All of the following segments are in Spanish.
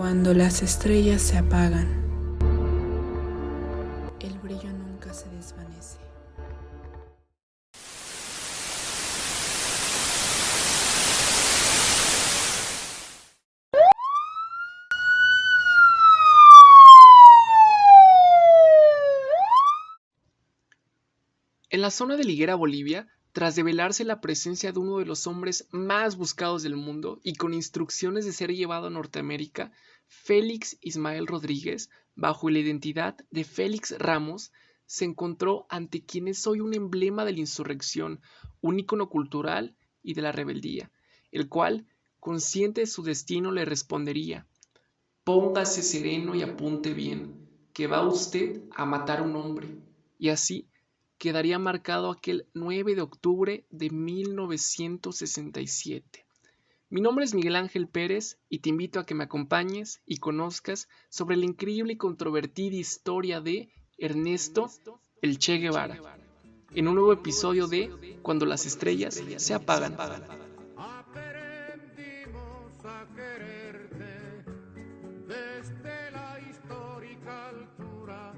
Cuando las estrellas se apagan, el brillo nunca se desvanece. En la zona de Liguera, Bolivia, tras develarse la presencia de uno de los hombres más buscados del mundo y con instrucciones de ser llevado a Norteamérica, Félix Ismael Rodríguez, bajo la identidad de Félix Ramos, se encontró ante quien es hoy un emblema de la insurrección, un ícono cultural y de la rebeldía, el cual, consciente de su destino, le respondería: «Póngase sereno y apunte bien, que va usted a matar a un hombre». Y así quedaría marcado aquel 9 de octubre de 1967. Mi nombre es Miguel Ángel Pérez y te invito a que me acompañes y conozcas sobre la increíble y controvertida historia de Ernesto el Che Guevara, en un nuevo episodio de Cuando las estrellas se apagan. Aprendimos a quererte desde la histórica altura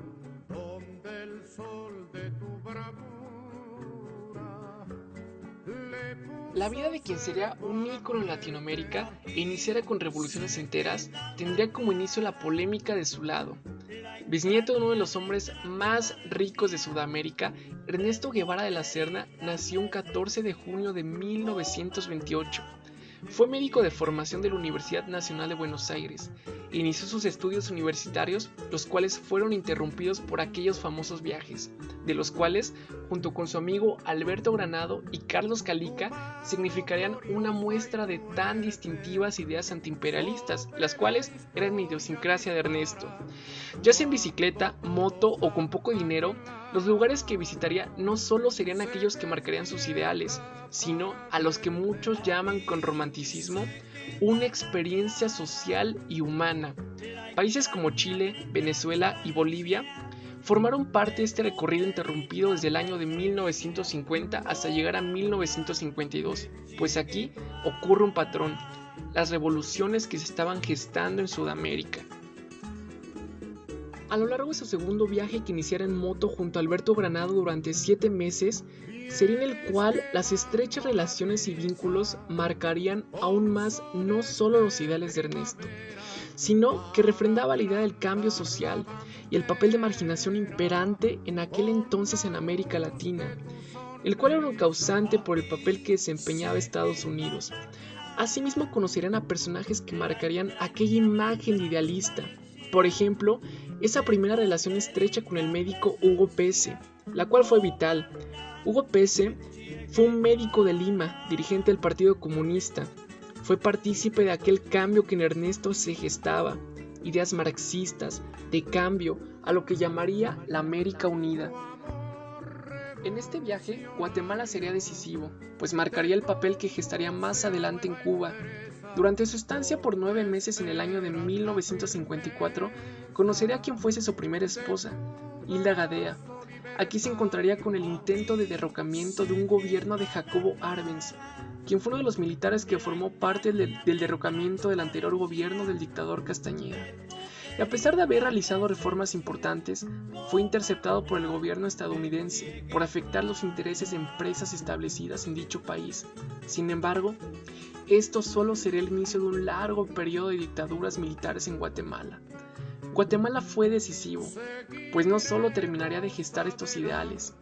donde el sol de tu bravura le puso. La vida de quien sería un ícono en Latinoamérica e iniciara con revoluciones enteras tendría como inicio la polémica de su lado. Bisnieto de uno de los hombres más ricos de Sudamérica, Ernesto Guevara de la Serna nació un 14 de junio de 1928. Fue médico de formación de la Universidad Nacional de Buenos Aires. Inició sus estudios universitarios, los cuales fueron interrumpidos por aquellos famosos viajes, de los cuales, junto con su amigo Alberto Granado y Carlos Calica, significarían una muestra de tan distintivas ideas antiimperialistas, las cuales eran la idiosincrasia de Ernesto. Ya sea en bicicleta, moto o con poco dinero, los lugares que visitaría no solo serían aquellos que marcarían sus ideales, sino a los que muchos llaman con romanticismo una experiencia social y humana. Países como Chile, Venezuela y Bolivia formaron parte de este recorrido interrumpido desde el año de 1950 hasta llegar a 1952, pues aquí ocurre un patrón: las revoluciones que se estaban gestando en Sudamérica. A lo largo de su segundo viaje, que iniciara en moto junto a Alberto Granado durante 7 meses, sería en el cual las estrechas relaciones y vínculos marcarían aún más no solo los ideales de Ernesto, sino que refrendaba la idea del cambio social y el papel de marginación imperante en aquel entonces en América Latina, el cual era un causante por el papel que desempeñaba Estados Unidos. Asimismo, conocerían a personajes que marcarían aquella imagen idealista. Por ejemplo, esa primera relación estrecha con el médico Hugo Pesce, la cual fue vital. Hugo Pesce fue un médico de Lima, dirigente del Partido Comunista. Fue partícipe de aquel cambio que en Ernesto se gestaba, ideas marxistas, de cambio a lo que llamaría la América Unida. En este viaje, Guatemala sería decisivo, pues marcaría el papel que gestaría más adelante en Cuba. Durante su estancia por 9 meses en el año de 1954, conocería a quien fuese su primera esposa, Hilda Gadea. Aquí se encontraría con el intento de derrocamiento de un gobierno de Jacobo Arbenz, quien fue uno de los militares que formó parte del derrocamiento del anterior gobierno del dictador Castañeda. Y a pesar de haber realizado reformas importantes, fue interceptado por el gobierno estadounidense por afectar los intereses de empresas establecidas en dicho país. Sin embargo, esto solo sería el inicio de un largo periodo de dictaduras militares en Guatemala. Guatemala fue decisivo, pues no solo terminaría de gestar estos ideales,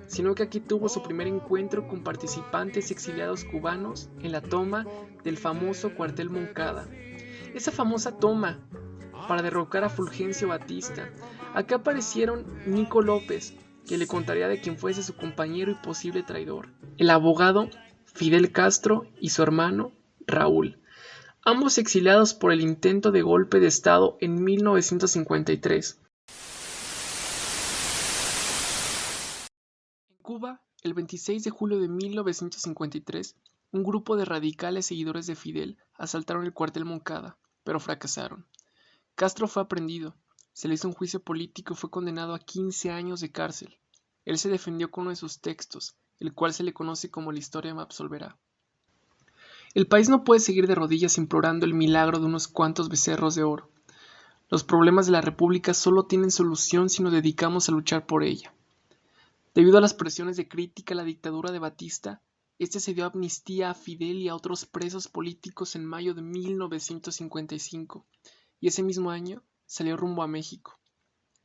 sino que aquí tuvo su primer encuentro con participantes exiliados cubanos en la toma del famoso cuartel Moncada. Esa famosa toma para derrocar a Fulgencio Batista. Acá aparecieron Nico López, que le contaría de quien fuese su compañero y posible traidor, el abogado Fidel Castro y su hermano Raúl, ambos exiliados por el intento de golpe de Estado en 1953. En Cuba, el 26 de julio de 1953, un grupo de radicales seguidores de Fidel asaltaron el cuartel Moncada, pero fracasaron. Castro fue aprehendido, se le hizo un juicio político y fue condenado a 15 años de cárcel. Él se defendió con uno de sus textos, el cual se le conoce como La historia me absolverá. El país no puede seguir de rodillas implorando el milagro de unos cuantos becerros de oro. Los problemas de la República solo tienen solución si nos dedicamos a luchar por ella. Debido a las presiones de crítica a la dictadura de Batista, este se dio amnistía a Fidel y a otros presos políticos en mayo de 1955, y ese mismo año salió rumbo a México.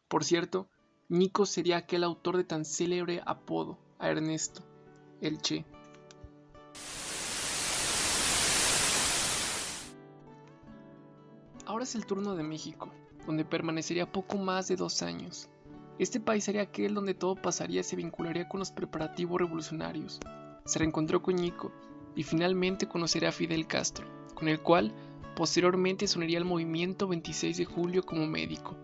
Por cierto, Ñico sería aquel autor de tan célebre apodo a Ernesto, el Che. Ahora es el turno de México, donde permanecería poco más de 2 años. Este país sería aquel donde todo pasaría y se vincularía con los preparativos revolucionarios. Se reencontró con Ñico y finalmente conocería a Fidel Castro, con el cual posteriormente se uniría al movimiento 26 de julio como médico,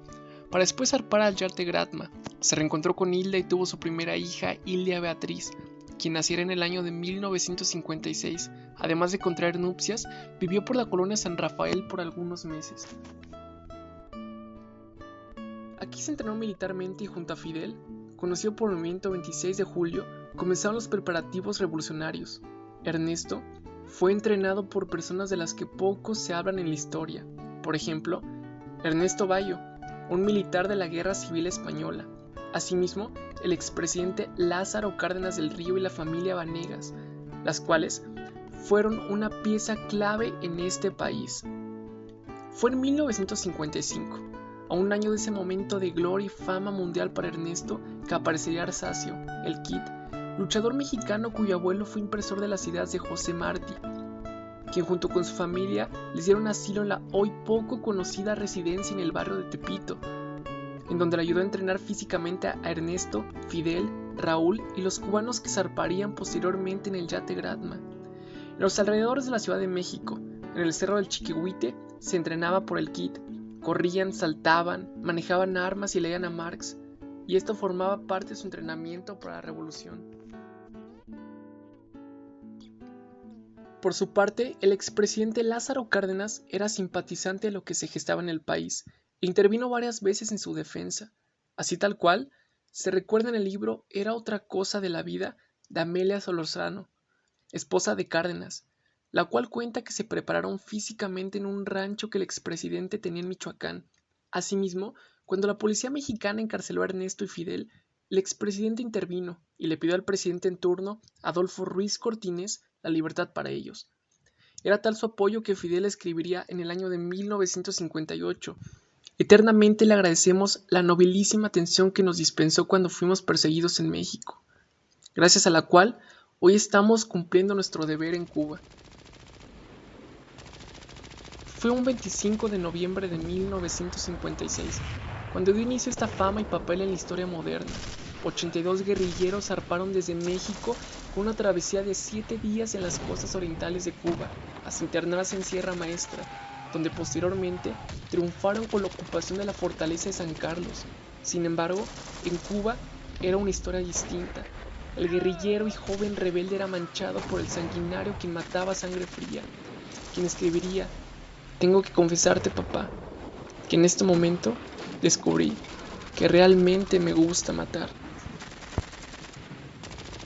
para después zarpar al Yate Gradma. Se reencontró con Hilda y tuvo su primera hija, Hilda Beatriz, quien naciera en el año de 1956. Además de contraer nupcias, vivió por la colonia San Rafael por algunos meses. Aquí se entrenó militarmente y junto a Fidel, conocido por el movimiento 26 de julio, comenzaron los preparativos revolucionarios. Ernesto fue entrenado por personas de las que poco se hablan en la historia. Por ejemplo, Ernesto Bayo, un militar de la Guerra Civil Española. Asimismo, el expresidente Lázaro Cárdenas del Río y la familia Vanegas, las cuales fueron una pieza clave en este país. Fue en 1955, a un año de ese momento de gloria y fama mundial para Ernesto, que aparecería Arsacio, el Kid, luchador mexicano cuyo abuelo fue impresor de las ideas de José Martí, quien junto con su familia les dieron asilo en la hoy poco conocida residencia en el barrio de Tepito, en donde le ayudó a entrenar físicamente a Ernesto, Fidel, Raúl y los cubanos que zarparían posteriormente en el Yate Gradma. En los alrededores de la Ciudad de México, en el Cerro del Chiquihuite, se entrenaba por el Kid. Corrían, saltaban, manejaban armas y leían a Marx, y esto formaba parte de su entrenamiento para la revolución. Por su parte, el expresidente Lázaro Cárdenas era simpatizante de lo que se gestaba en el país e intervino varias veces en su defensa. Así tal cual, se recuerda en el libro Era otra cosa de la vida de Amelia Solorzano, esposa de Cárdenas, la cual cuenta que se prepararon físicamente en un rancho que el expresidente tenía en Michoacán. Asimismo, cuando la policía mexicana encarceló a Ernesto y Fidel, el expresidente intervino y le pidió al presidente en turno, Adolfo Ruiz Cortines, la libertad para ellos. Era tal su apoyo que Fidel escribiría en el año de 1958: eternamente le agradecemos la nobilísima atención que nos dispensó cuando fuimos perseguidos en México, gracias a la cual hoy estamos cumpliendo nuestro deber en Cuba. Fue un 25 de noviembre de 1956, cuando dio inicio esta fama y papel en la historia moderna. 82 guerrilleros zarparon desde México con una travesía de 7 días en las costas orientales de Cuba, hasta internarse en Sierra Maestra, donde posteriormente triunfaron con la ocupación de la fortaleza de San Carlos. Sin embargo, en Cuba era una historia distinta. El guerrillero y joven rebelde era manchado por el sanguinario quien mataba a sangre fría, quien escribiría: tengo que confesarte, papá, que en este momento descubrí que realmente me gusta matar.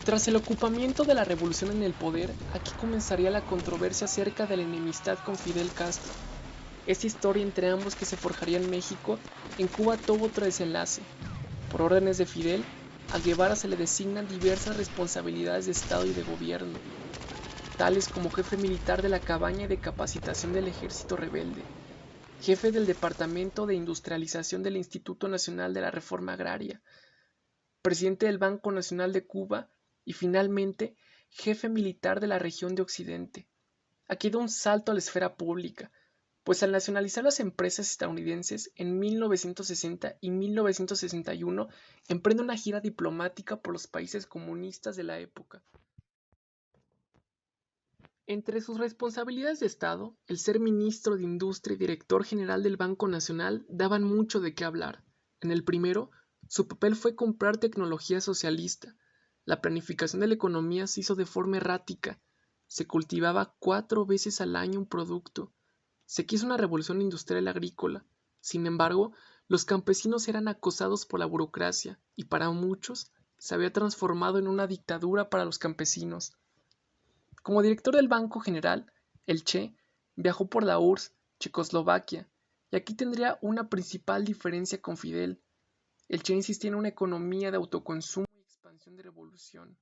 Tras el ocupamiento de la revolución en el poder, aquí comenzaría la controversia acerca de la enemistad con Fidel Castro. Esta historia entre ambos que se forjaría en México, en Cuba tuvo otro desenlace. Por órdenes de Fidel, a Guevara se le designan diversas responsabilidades de Estado y de gobierno, tales como jefe militar de la cabaña y de capacitación del ejército rebelde, jefe del Departamento de Industrialización del Instituto Nacional de la Reforma Agraria, presidente del Banco Nacional de Cuba y finalmente jefe militar de la región de Occidente. Aquí da un salto a la esfera pública, pues al nacionalizar las empresas estadounidenses en 1960 y 1961 emprende una gira diplomática por los países comunistas de la época. Entre sus responsabilidades de Estado, el ser ministro de Industria y director general del Banco Nacional daban mucho de qué hablar. En el primero, su papel fue comprar tecnología socialista. La planificación de la economía se hizo de forma errática. Se cultivaba 4 veces al año un producto. Se quiso una revolución industrial agrícola. Sin embargo, los campesinos eran acosados por la burocracia y para muchos se había transformado en una dictadura para los campesinos. Como director del Banco General, el Che viajó por la URSS, Checoslovaquia, Y aquí tendría una principal diferencia con Fidel. El Che insistía en una economía de autoconsumo y expansión de revolución.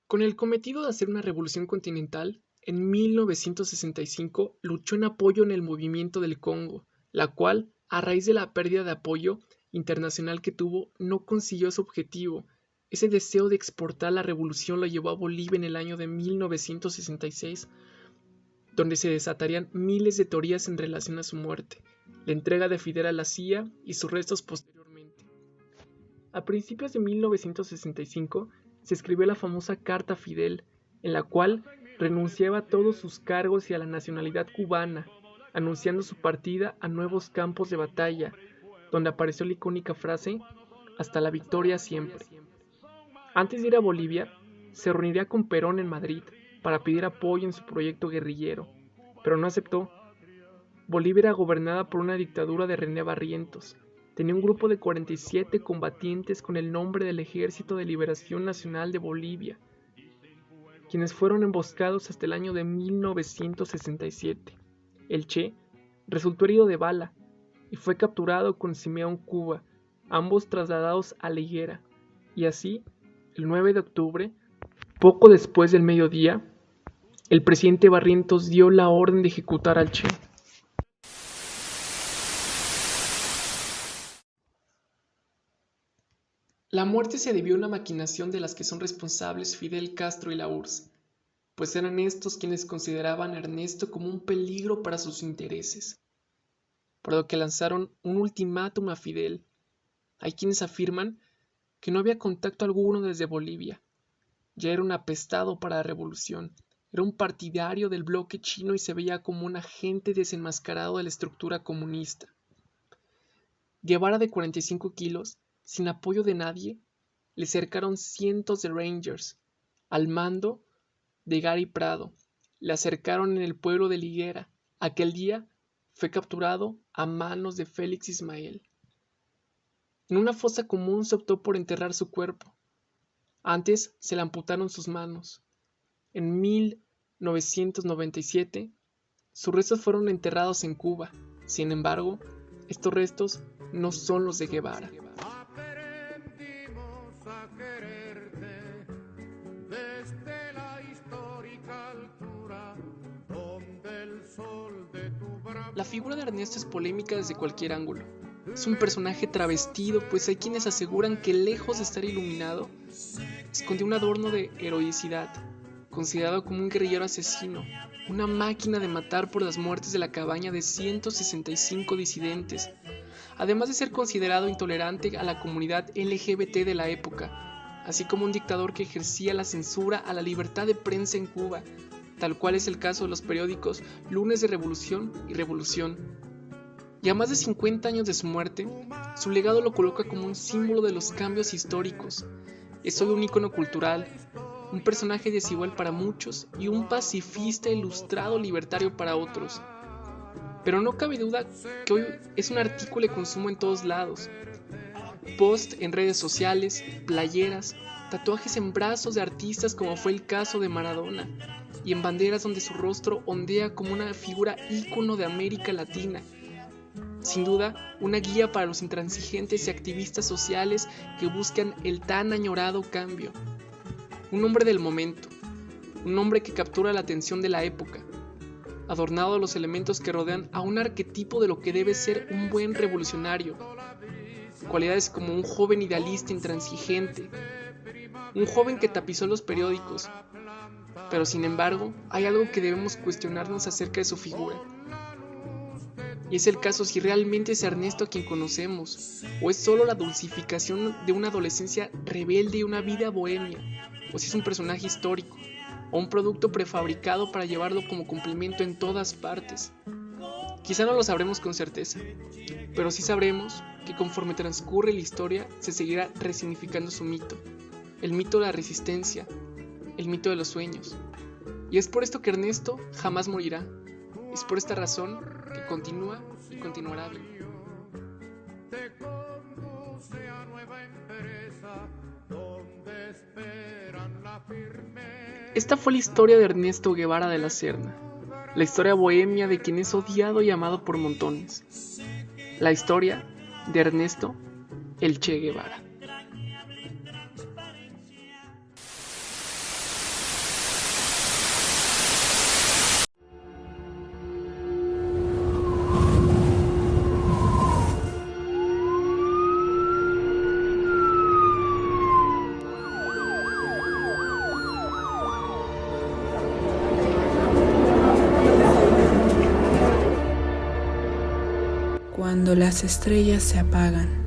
Con el cometido de hacer una revolución continental, en 1965 luchó en apoyo en el movimiento del Congo, la cual, a raíz de la pérdida de apoyo internacional que tuvo, no consiguió su objetivo. Ese deseo de exportar la revolución lo llevó a Bolivia en el año de 1966, donde se desatarían miles de teorías en relación a su muerte, la entrega de Fidel a la CIA y sus restos posteriormente. A principios de 1965 se escribió la famosa Carta a Fidel, en la cual renunciaba a todos sus cargos y a la nacionalidad cubana, anunciando su partida a nuevos campos de batalla, donde apareció la icónica frase "Hasta la victoria siempre". Antes de ir a Bolivia, se reuniría con Perón en Madrid para pedir apoyo en su proyecto guerrillero, pero no aceptó. Bolivia era gobernada por una dictadura de René Barrientos. Tenía un grupo de 47 combatientes con el nombre del Ejército de Liberación Nacional de Bolivia, quienes fueron emboscados hasta el año de 1967. El Che resultó herido de bala y fue capturado con Simeón Cuba, ambos trasladados a La Higuera, y así, el 9 de octubre, poco después del mediodía, el presidente Barrientos dio la orden de ejecutar al Che. La muerte se debió a una maquinación de las que son responsables Fidel Castro y la URSS, pues eran estos quienes consideraban a Ernesto como un peligro para sus intereses, por lo que lanzaron un ultimátum a Fidel. Hay quienes afirman que no había contacto alguno desde Bolivia. Ya era un apestado para la revolución, era un partidario del bloque chino y se veía como un agente desenmascarado de la estructura comunista. Guevara, de 45 kilos, sin apoyo de nadie, le cercaron cientos de Rangers, al mando de Gary Prado. Le acercaron en el pueblo de La Higuera. Aquel día fue capturado a manos de Félix Ismael. En una fosa común se optó por enterrar su cuerpo. Antes se le amputaron sus manos. En 1997, sus restos fueron enterrados en Cuba. Sin embargo, estos restos no son los de Guevara. Aprendimos a quererte desde la histórica altura donde el sol de tu bravura. La figura de Ernesto es polémica desde cualquier ángulo. Es un personaje travestido, pues hay quienes aseguran que lejos de estar iluminado, escondió un adorno de heroicidad, considerado como un guerrillero asesino, una máquina de matar por las muertes de la cabaña de 165 disidentes, además de ser considerado intolerante a la comunidad LGBT de la época, así como un dictador que ejercía la censura a la libertad de prensa en Cuba, tal cual es el caso de los periódicos Lunes de Revolución y Revolución. Y a más de 50 años de su muerte, su legado lo coloca como un símbolo de los cambios históricos. Es hoy un ícono cultural, un personaje desigual para muchos y un pacifista ilustrado libertario para otros. Pero no cabe duda que hoy es un artículo de consumo en todos lados. Post en redes sociales, playeras, tatuajes en brazos de artistas como fue el caso de Maradona, y en banderas donde su rostro ondea como una figura ícono de América Latina. Sin duda, una guía para los intransigentes y activistas sociales que buscan el tan añorado cambio. Un hombre del momento, un hombre que captura la atención de la época, adornado de los elementos que rodean a un arquetipo de lo que debe ser un buen revolucionario. Cualidades como un joven idealista intransigente, un joven que tapizó los periódicos. Pero sin embargo, hay algo que debemos cuestionarnos acerca de su figura. Y es el caso si realmente es Ernesto a quien conocemos, o es solo la dulcificación de una adolescencia rebelde y una vida bohemia, o si es un personaje histórico, o un producto prefabricado para llevarlo como complemento en todas partes. Quizá no lo sabremos con certeza, pero sí sabremos que conforme transcurre la historia se seguirá resignificando su mito, el mito de la resistencia, el mito de los sueños. Y es por esto que Ernesto jamás morirá. Es por esta razón que continúa y continuará vivo. Te conduce a nueva empresa donde esperan la firmeza. Esta fue la historia de Ernesto Guevara de la Serna, la historia bohemia de quien es odiado y amado por montones. La historia de Ernesto el Che Guevara. Cuando las estrellas se apagan.